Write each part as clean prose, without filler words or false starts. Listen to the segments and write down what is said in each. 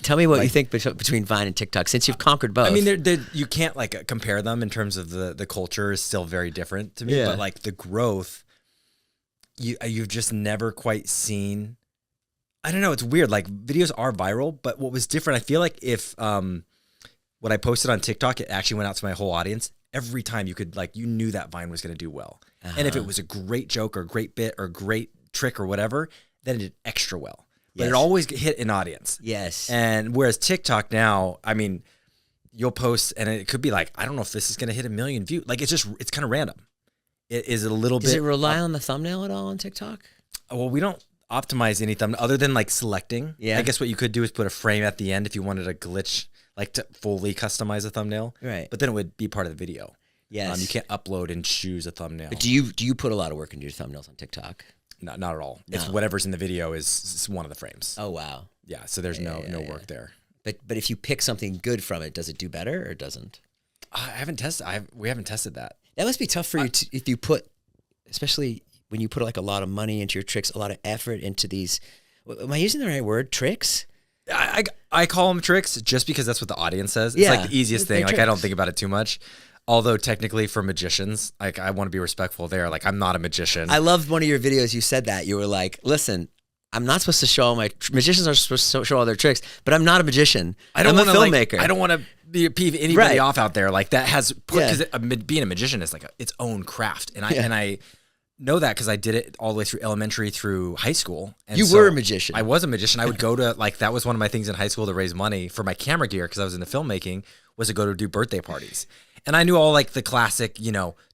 Tell me what you think between Vine and TikTok, since you've conquered both. I mean, you can't like compare them in terms of the culture is still very different to me. But like the growth, you've just never quite seen. I don't know. It's weird. Like videos are viral, but what was different, I feel like if what I posted on TikTok, it actually went out to my whole audience. Every time you knew that Vine was going to do well. And if it was a great joke or a great bit or great trick or whatever, then it did extra well. But it always hit an audience. Yes. And whereas TikTok now, I mean, you'll post and it could be like, I don't know if this is going to hit 1 million views. Like it's kind of random. It is a little bit. Does it rely on the thumbnail at all on TikTok? Well, we don't optimize any thumbnail other than like selecting. Yeah. I guess what you could do is put a frame at the end if you wanted a glitch, like to fully customize a thumbnail. Right. But then it would be part of the video. Yes. You can't upload and choose a thumbnail. But do you put a lot of work into your thumbnails on TikTok? Not at all. No. It's whatever's in the video is one of the frames. Oh wow. Yeah. So there's no work there. But if you pick something good from it, does it do better or doesn't? I haven't tested. We haven't tested that. That must be tough for you if you put, especially when you put like a lot of money into your tricks, a lot of effort into these. Am I using the right word? Tricks? I call them tricks just because that's what the audience says. It's like the easiest thing. Like I don't think about it too much. Although technically for magicians, like I want to be respectful there. Like I'm not a magician. I loved one of your videos. You said that you were like, listen, I'm not supposed to show all my magicians are supposed to show all their tricks, but I'm not a magician. I'm a filmmaker. Like, I don't want to peeve anybody off out there. Like that has because being a magician is like its own craft, and I know that because I did it all the way through elementary through high school. And you were a magician. I was a magician. I would go to that was one of my things in high school to raise money for my camera gear because I was into filmmaking. Was to go to do birthday parties. And I knew all like the classic,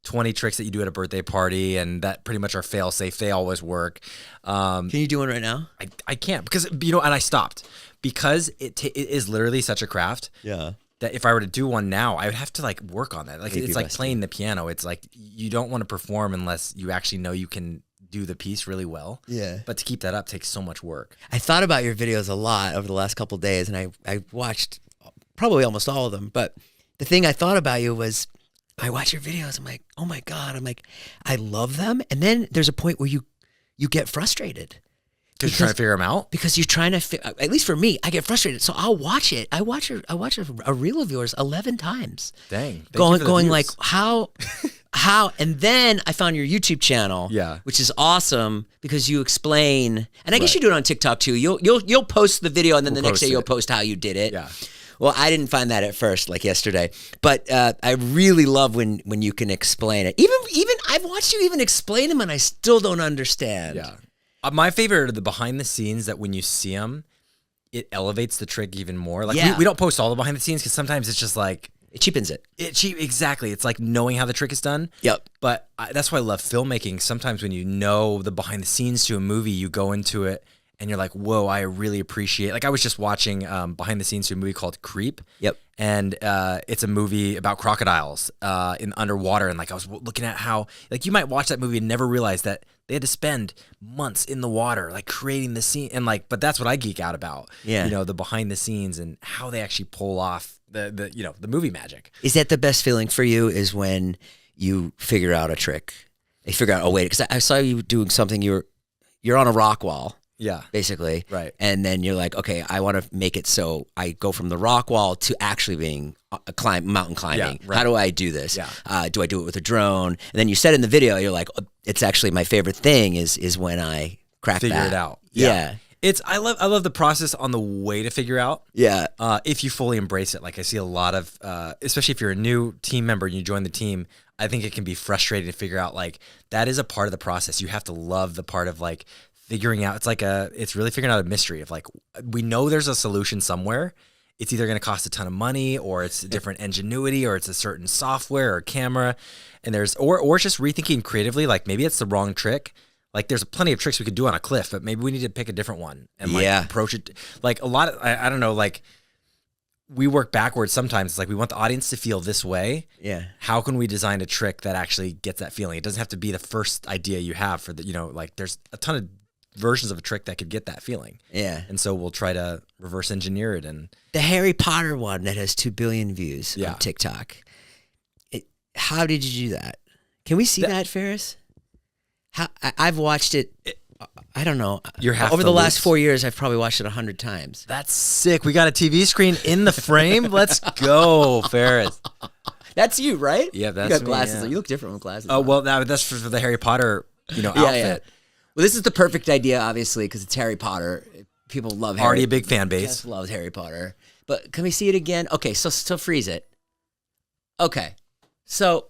20 tricks that you do at a birthday party and that pretty much are fail safe. They always work. Can you do one right now? I can't because, and I stopped because it is literally such a craft. Yeah. That if I were to do one now, I would have to like work on that. Like it's like playing the piano. It's like you don't want to perform unless you actually know you can do the piece really well. Yeah. But to keep that up takes so much work. I thought about your videos a lot over the last couple of days and I watched probably almost all of them, but the thing I thought about you was I watch your videos. I'm like, oh my God. I'm like, I love them. And then there's a point where you get frustrated. Because you're trying to figure them out? Because you're trying to, at least for me, I get frustrated. So I'll watch it. I watch a reel of yours 11 times. Dang. Going like, how, and then I found your YouTube channel, which is awesome because you explain, and I guess you do it on TikTok too. You'll post the video and then the next day you'll post how you did it. Yeah. Well, I didn't find that at first, like yesterday, but I really love when you can explain it. Even I've watched you even explain them, and I still don't understand. Yeah, my favorite are the behind the scenes that when you see them, it elevates the trick even more. Like we don't post all the behind the scenes because sometimes it's just like it cheapens it. Exactly. It's like knowing how the trick is done. Yep. But that's why I love filmmaking. Sometimes when you know the behind the scenes to a movie, you go into it. And you're like, whoa, I really appreciate. Like I was just watching behind the scenes to a movie called Creep. Yep. And it's a movie about crocodiles in underwater. And like I was looking at how like you might watch that movie and never realize that they had to spend months in the water like creating the scene. And like, but that's what I geek out about. Yeah. The behind the scenes and how they actually pull off the movie magic. Is that the best feeling for you? Is when you figure out a trick? You figure out, oh wait, because I saw you doing something. You're on a rock wall. Yeah. Basically. Right. And then you're like, okay, I want to make it so I go from the rock wall to actually being mountain climbing. Yeah, right. How do I do this? Yeah. Do I do it with a drone? And then you said in the video, you're like, it's actually my favorite thing is when I figure it out. Yeah. I love the process on the way to figure out. Yeah. If you fully embrace it. Like I see a lot of, especially if you're a new team member and you join the team, I think it can be frustrating to figure out like that is a part of the process. You have to love the part of like figuring out. It's really figuring out a mystery of like, we know there's a solution somewhere. It's either going to cost a ton of money or it's a different ingenuity or it's a certain software or camera. And or it's just rethinking creatively. Like maybe it's the wrong trick. Like there's plenty of tricks we could do on a cliff, but maybe we need to pick a different one and like approach it. Like a lot of, I don't know, like we work backwards sometimes. It's like we want the audience to feel this way. Yeah. How can we design a trick that actually gets that feeling? It doesn't have to be the first idea you have for the, like there's a ton of versions of a trick that could get that feeling. Yeah. And so we'll try to reverse engineer it. And the Harry Potter one that has 2 billion views on TikTok. How did you do that? Can we see that, Ferris? I've watched it. I don't know. You're half over the the last loops. 4 years, I've probably watched it 100 times. That's sick. We got a TV screen in the frame. Let's go, Ferris. That's you, right? Yeah, that's you got me, glasses. yeah. You look different with glasses. Oh, well, that's for the Harry Potter, outfit. Yeah. Well, this is the perfect idea, obviously, because it's Harry Potter. People love Harry. Already a big fan base. Jess loves Harry Potter. But can we see it again? Okay, so freeze it. Okay. So,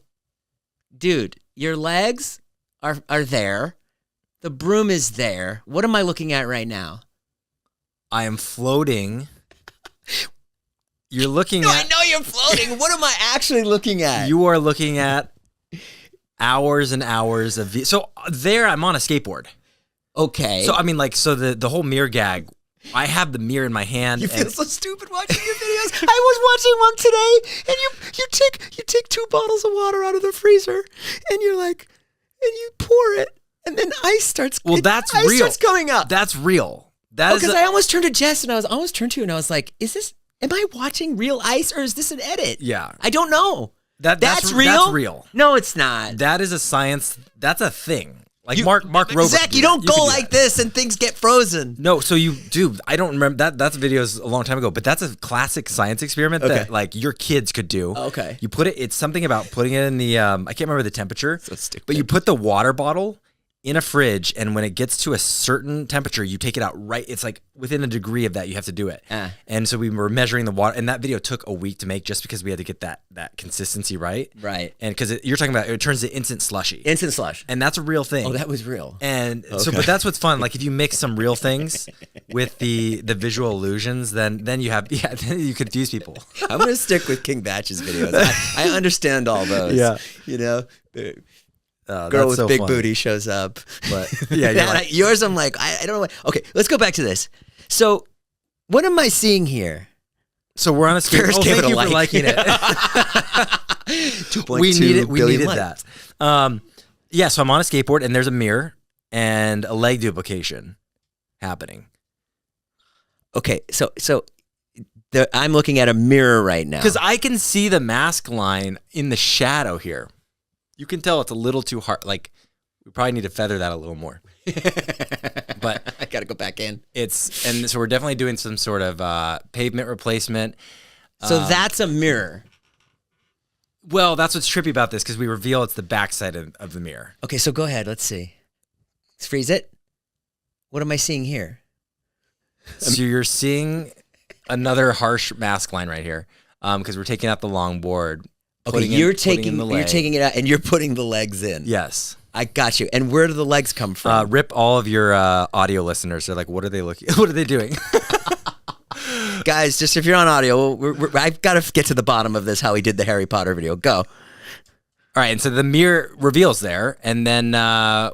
dude, your legs are there. The broom is there. What am I looking at right now? I am floating. You're looking at... I know you're floating. What am I actually looking at? You are looking at hours and hours of... So there, I'm on a skateboard. Okay. So, I mean, like, so the whole mirror gag, I have the mirror in my hand. You feel so stupid watching your videos. I was watching one today, and you take 2 bottles of water out of the freezer, and you're like, and you pour it, and then ice starts. Well, that's real. Ice starts coming up. That's real. That because I almost turned to Jess, and I almost turned to you, and I was like, am I watching real ice, or is this an edit? Yeah. I don't know. That's real? That's real. No, it's not. That is a science. That's a thing. Like Mark Rober. Zach, you don't go like this and things get frozen. No, so you do. I don't remember that video is a long time ago, but that's a classic science experiment that like your kids could do. Okay. You put it. It's something about putting it in the. I can't remember the temperature. So stupid. But you put the water bottle in a fridge, and when it gets to a certain temperature, you take it out right. It's like within a degree of that, you have to do it. And so we were measuring the water, and that video took a week to make just because we had to get that consistency right. Right. And because you're talking about it turns to instant slushy. Instant slush. And that's a real thing. Oh, that was real. And so, but that's what's fun. Like if you mix some real things with the visual illusions, then you have then you confuse people. I'm gonna stick with King Batch's videos. I understand all those. Yeah. You know. Girl with big booty shows up. But yeah, like, yours, I'm like, I don't know. Okay, let's go back to this. So, what am I seeing here? So we're on a scale. Ferris gave it a you like. for liking it. 2.2 we needed that. Yeah, so I'm on a skateboard and there's a mirror and a leg duplication happening. Okay, so I'm looking at a mirror right now because I can see the mask line in the shadow here. You can tell it's a little too hard. Like, we probably need to feather that a little more. But I gotta go back in. So we're definitely doing some sort of pavement replacement. So that's a mirror. Well, that's what's trippy about this because we reveal it's the backside of the mirror. Okay, so go ahead. Let's see. Let's freeze it. What am I seeing here? So you're seeing another harsh mask line right here because we're taking out the long board. Okay, you're taking it out and you're putting the legs in. Yes. I got you. And where do the legs come from? Rip all of your audio listeners. They're like, what are they looking? What are they doing? Guys, just if you're on audio, I've got to get to the bottom of this, how he did the Harry Potter video. Go. All right, and so the mirror reveals there, and then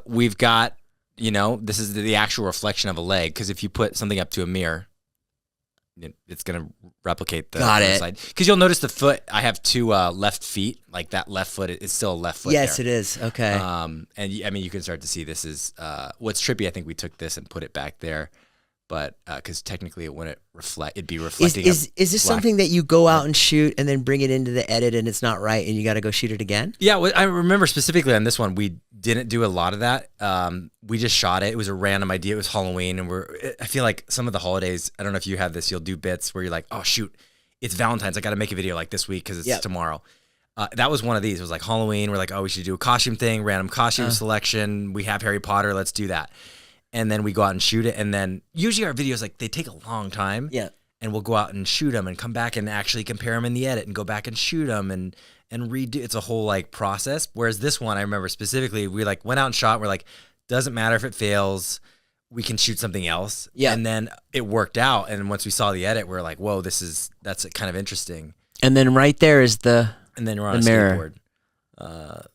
we've got, this is the actual reflection of a leg, because if you put something up to a mirror, it's going to replicate the side. Because you'll notice the foot, I have 2 left feet, like that left foot is still a left foot. Yes, there. it is. Okay. And I mean, you can start to see this is, what's trippy, I think we took this and put it back there. But because technically it wouldn't reflect, it'd be reflecting. Is this something that you go out and shoot and then bring it into the edit and it's not right and you got to go shoot it again? Yeah, I remember specifically on this one, we didn't do a lot of that. We just shot it. It was a random idea. It was Halloween, and I feel like some of the holidays, I don't know if you have this, you'll do bits where you're like, oh shoot, it's Valentine's. I got to make a video like this week because it's tomorrow. That was one of these. It was like Halloween. We're like, oh, we should do a costume thing, random costume selection. We have Harry Potter. Let's do that. And then we go out and shoot it. And then usually our videos, like, they take a long time. Yeah. And we'll go out and shoot them and come back and actually compare them in the edit and go back and shoot them and redo. It's a whole like process. Whereas this one, I remember specifically, we like went out and shot. We're like, doesn't matter if it fails, we can shoot something else. Yeah. And then it worked out. And once we saw the edit, we're like, whoa, that's kind of interesting. And then right there is and then we're on a mirror. skateboard,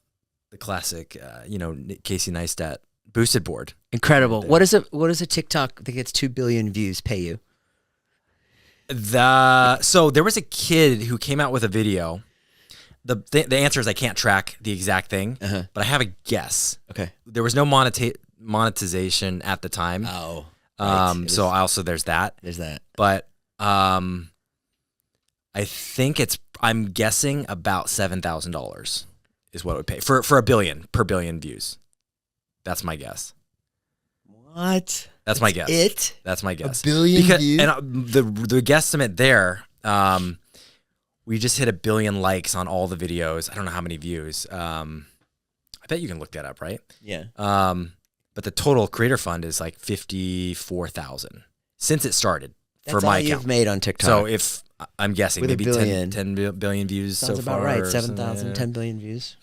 the classic, Casey Neistat boosted board. Incredible. What is a TikTok that gets 2 billion views pay you? So there was a kid who came out with a video. The answer is I can't track the exact thing, but I have a guess. Okay. There was no monetization at the time. Oh. Right. So also there's that. There's that. But I think I'm guessing about $7,000 is what it would pay for a billion per billion views. That's my guess. What? That's my guess. It? That's my guess. 1 billion views? And the guesstimate there, we just hit 1 billion likes on all the videos. I don't know how many views. I bet you can look that up, right? Yeah. But the total creator fund is like 54,000 since it started for my account. You've made on TikTok. So if I'm guessing with maybe 1 billion. 10 billion views Sounds so about far. right. 7,000, 10 billion views.